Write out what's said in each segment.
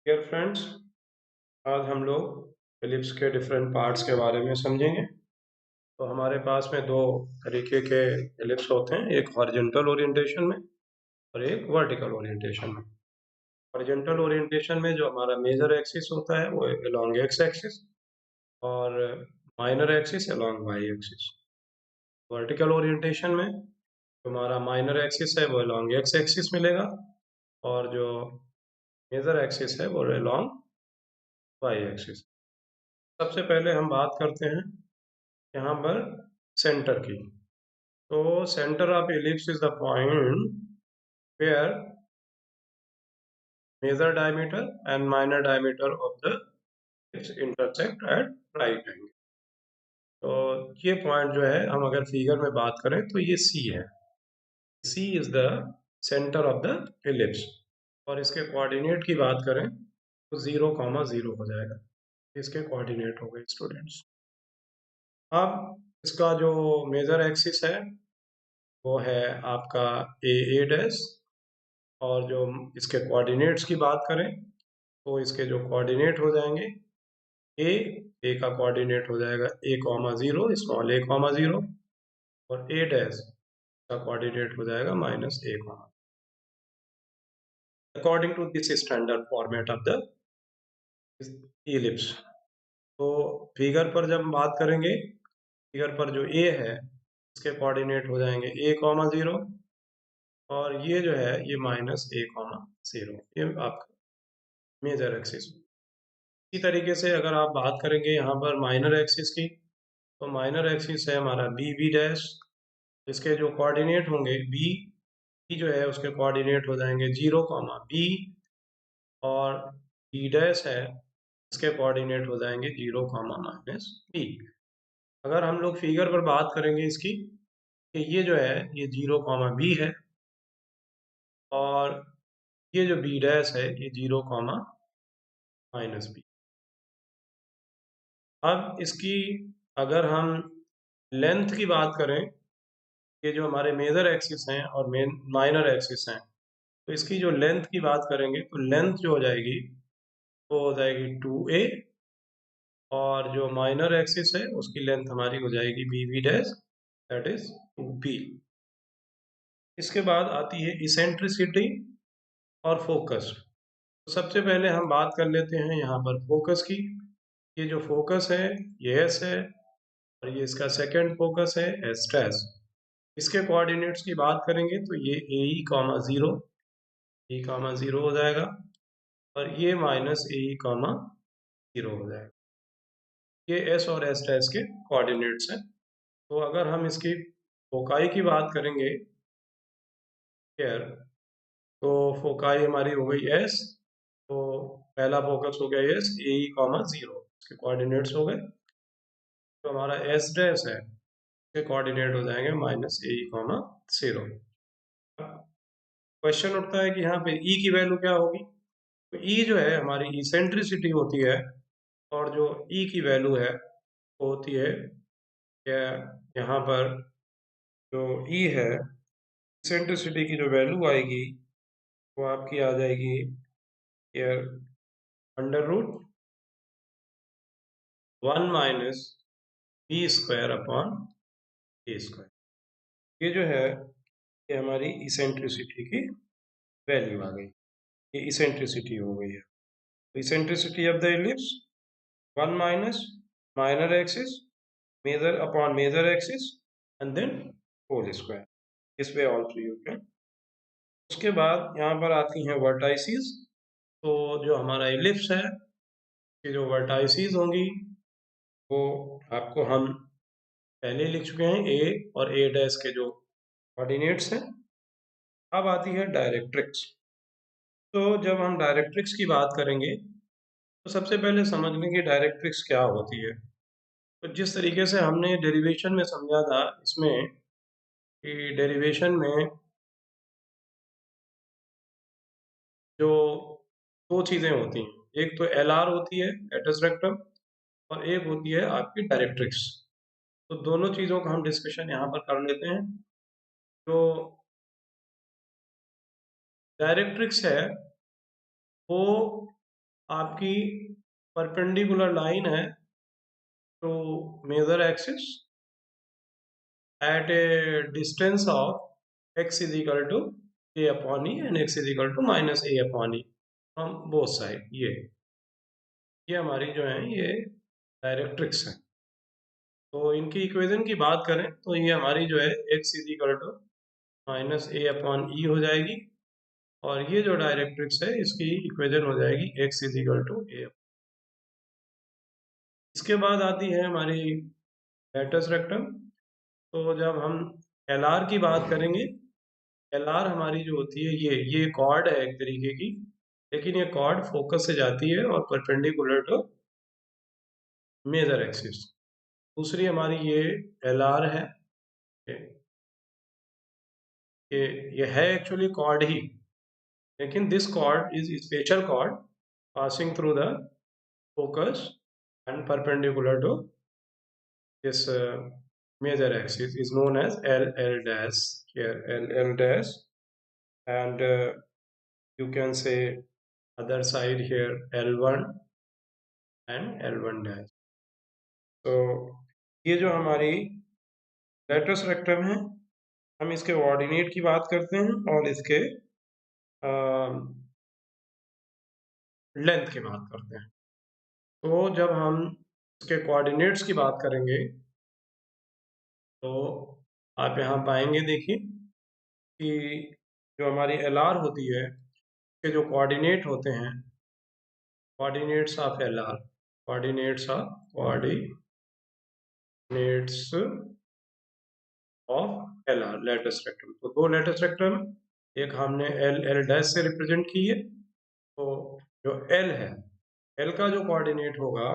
Dear friends, आज हम लोग एलिप्स के डिफरेंट पार्ट्स के बारे में समझेंगे। तो हमारे पास में दो तरीके के एलिप्स होते हैं, एक हॉरिजॉन्टल ओरिएंटेशन में और एक वर्टिकल ओरिएंटेशन में। हॉरिजॉन्टल ओरिएंटेशन में जो हमारा मेजर एक्सिस होता है वो अलोंग एक्स एक्सिस और minor axis along Y axis. Vertical orientation में जो हमारा माइनर एक्सिस है वो अलोंग एक्स एक्सिस मिलेगा और जो मेजर एक्सिस है वो अलोंग वाई एक्सिस। सबसे पहले हम बात करते हैं यहाँ पर सेंटर की। तो centre of ellipse is the point where major diameter and minor diameter of the ellipse intersect at right angle। तो ये पॉइंट जो है, हम अगर फिगर में बात करें तो ये सी है। C is the centre of the ellipse और इसके कोऑर्डिनेट की बात करें तो 0,0 हो जाएगा। इसके कोऑर्डिनेट हो गए स्टूडेंट्स। अब इसका जो मेजर एक्सिस है वो है आपका ए डैश और जो इसके कोऑर्डिनेट्स की बात करें तो इसके जो कोऑर्डिनेट हो जाएंगे ए ए का कोऑर्डिनेट हो जाएगा a,0 स्मॉल a,0 और ए डैश का कोऑर्डिनेट हो जाएगा -a, according to this standard format of the ellipse. तो फिगर पर जब हम बात करेंगे, फिगर पर जो ए है इसके कोऑर्डिनेट हो जाएंगे a,0 और ये जो है ये -a,0, ये आपका मेजर एक्सिस। इसी तरीके से अगर आप बात करेंगे यहाँ पर माइनर एक्सिस की, तो माइनर एक्सिस है हमारा बी डैश। इसके जो कोऑर्डिनेट होंगे बी जो है उसके कोऑर्डिनेट हो जाएंगे 0,b और बी डैश है इसके कोऑर्डिनेट हो जाएंगे 0,-b। अगर हम लोग फिगर पर बात करेंगे इसकी कि ये जो है ये 0,b है और ये जो बी डैश है ये 0,-b। अब इसकी अगर हम लेंथ की बात करें, ये जो हमारे मेजर एक्सिस हैं और माइनर एक्सिस हैं, तो इसकी जो लेंथ की बात करेंगे तो लेंथ जो हो जाएगी वो हो जाएगी 2a और जो माइनर एक्सिस है उसकी लेंथ हमारी हो जाएगी B dash, that is 2b। इसके बाद आती है इसेंट्रिसिटी और फोकस। तो सबसे पहले हम बात कर लेते हैं यहाँ पर फोकस की। ये जो फोकस है ये एस है और ये इसका सेकंड फोकस है एस डैश। इसके कोऑर्डिनेट्स की बात करेंगे तो ये ए,0 हो जाएगा और ये -a,0 हो जाएगा। ये एस और एस डैश के कोऑर्डिनेट्स हैं। तो अगर हम इसकी फोकाई की बात करेंगे here, तो फोकाई हमारी हो गई एस। तो पहला फोकस हो गया एस a,0, इसके कोऑर्डिनेट्स हो गए। तो हमारा एस डैश है इसके कोऑर्डिनेट हो जाएंगे -a,0। क्वेश्चन उठता है कि यहाँ पे ई की वैल्यू क्या होगी। तो ई जो है हमारी इसेंट्रिसिटी होती है और जो ई की वैल्यू है वो होती है क्या, यहाँ पर जो ई है इसेंट्रिसिटी की जो वैल्यू आएगी वो आपकी आ जाएगी √1-b² ये जो है ये हमारी इसेंट्रिसिटी की वैल्यू आ गई। ये इसेंट्रिसिटी हो गई है। तो eccentricity of the ellipse 1 minus minor axis major axis and then whole square. इस वे ऑल्सो यू कैन। उसके बाद यहाँ पर आती हैं वर्टाइसिस। तो जो हमारा इलिप्स है कि जो वर्टाइसिस होंगी वो आपको हम पहले ही लिख चुके हैं, ए और ए डैश के जो कोऑर्डिनेट्स हैं। अब आती है डायरेक्ट्रिक्स। तो जब हम डायरेक्ट्रिक्स की बात करेंगे तो सबसे पहले समझ लें कि डायरेक्ट्रिक्स क्या होती है। तो जिस तरीके से हमने डेरिवेशन में समझा था इसमें कि डेरिवेशन में जो दो चीज़ें होती हैं, एक तो एल आर होती है लेटस रेक्टम और एक होती है आपकी डायरेक्ट्रिक्स। तो दोनों चीज़ों का हम डिस्कशन यहाँ पर कर लेते हैं। तो डायरेक्ट्रिक्स है वो आपकी परपेंडिकुलर लाइन है to major axis at a distance of x is equal to a upon e and x is equal to minus a upon e from both side। ये हमारी जो है ये डायरेक्ट्रिक्स है। तो इनकी इक्वेशन की बात करें तो ये हमारी जो है x is equal to minus a upon e हो जाएगी, और ये जो डायरेक्ट्रिक्स है इसकी इक्वेशन हो जाएगी x इज इक्वल टू ए। इसके बाद आती है हमारी लैटिस रेक्टम। तो जब हम एल आर की बात करेंगे, एल आर हमारी जो होती है ये कॉर्ड है एक तरीके की, लेकिन ये कॉर्ड फोकस से जाती है और परपेंडिकुलर टू मेजर एक्सिस। दूसरी हमारी ये एल आर है, ये है एक्चुअली कॉर्ड ही, लेकिन this cord is special cord passing through the focus and perpendicular to this major axis is known as LL dash, here LL dash, and you can say other side here L1 and L1 dash। तो ये जो हमारी latus rectum है, हम इसके ordinate की बात करते हैं और इसके लेंथ की बात करते हैं। तो जब हम इसके कोऑर्डिनेट्स की बात करेंगे तो आप यहाँ पाएंगे, देखिए कि जो हमारी एल आर होती है के जो कोऑर्डिनेट होते हैं, coordinates of L R, coordinates of L R latus rectum. तो दो लेटस रेक्टम, एक हमने एल एल डैश से रिप्रेजेंट की है। तो जो एल है, एल का जो कोऑर्डिनेट होगा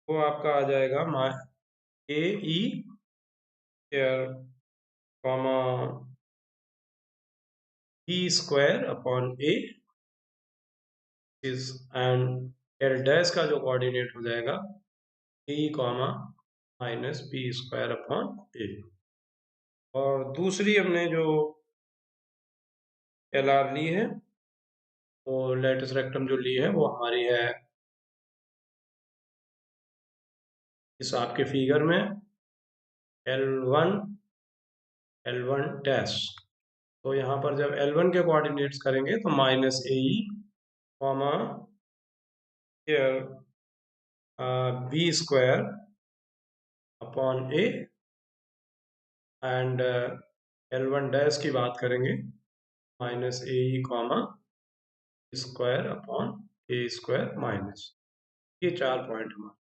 वो आपका आ जाएगा a E comma B square upon a is, and L dash का जो कोऑर्डिनेट हो जाएगा a comma minus b square upon a. और दूसरी हमने जो एल आर ली है, वो लेटिस रेक्टम जो ली है वो हमारी है इस आपके फिगर में L1 L1 डैश। तो यहाँ पर जब L1 के कोऑर्डिनेट्स करेंगे तो minus A E comma B square upon A, and L1 dash की बात करेंगे minus A E comma square upon A square minus. ये 4 पॉइंट हमारे।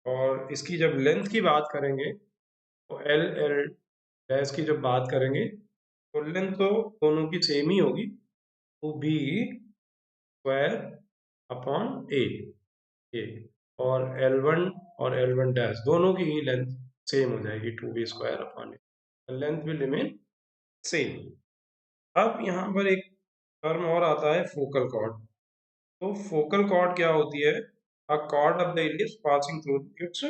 और इसकी जब लेंथ की बात करेंगे तो एल एल डैश की जब बात करेंगे तो लेंथ तो दोनों की सेम ही होगी, तो बी स्क्वायर अपॉन ए, और L1 और L1 डैश दोनों की ही लेंथ सेम हो जाएगी 2b square upon A, length will remain same. अब यहाँ पर एक टर्म और आता है फोकल कॉर्ड। तो फोकल कॉर्ड क्या होती है? अ cord of the ellipse passing through it's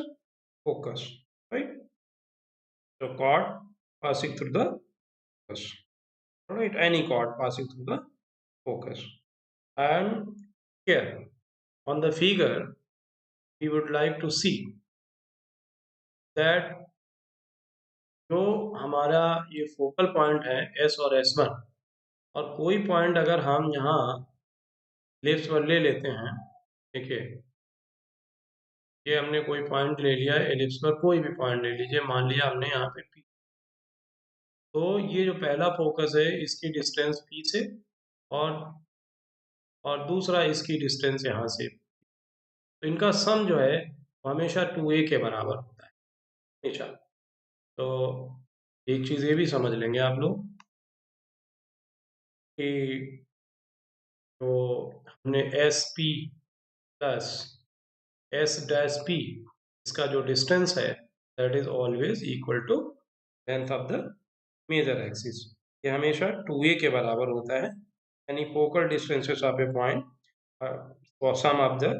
focus, right? So chord passing through the focus, right? Any chord passing through the focus. And here on the figure, we would like to see that जो हमारा ये focal point है S और S1, और कोई point अगर हम यहाँ लेफ्ट पर ले लेते हैं, देखिए ये हमने कोई पॉइंट ले लिया है एलिप्स पर, कोई भी पॉइंट ले लीजिए, मान लिया हमने यहाँ पे P। तो ये जो पहला फोकस है इसकी डिस्टेंस P से, और दूसरा इसकी डिस्टेंस यहाँ से। तो इनका सम जो है हमेशा 2a के बराबर होता है, हमेशा। तो एक चीज़ ये भी समझ लेंगे आप लोग कि तो हमने S P plus S dash P, इसका जो डिस्टेंस है that is always equal to length of the major axis. ये हमेशा 2a के बराबर होता है, यानी focal distances of a point sum of the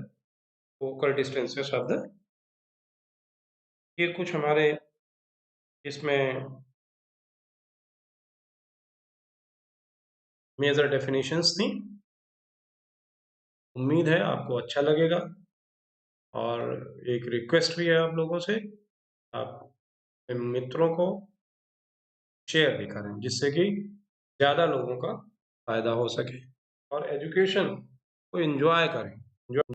focal distances of the. ये कुछ हमारे इसमें मेजर डेफिनेशंस थी। उम्मीद है आपको अच्छा लगेगा और एक रिक्वेस्ट भी है आप लोगों से, आप अपने मित्रों को शेयर भी करें, जिससे कि ज़्यादा लोगों का फ़ायदा हो सके और एजुकेशन को एन्जॉय करें।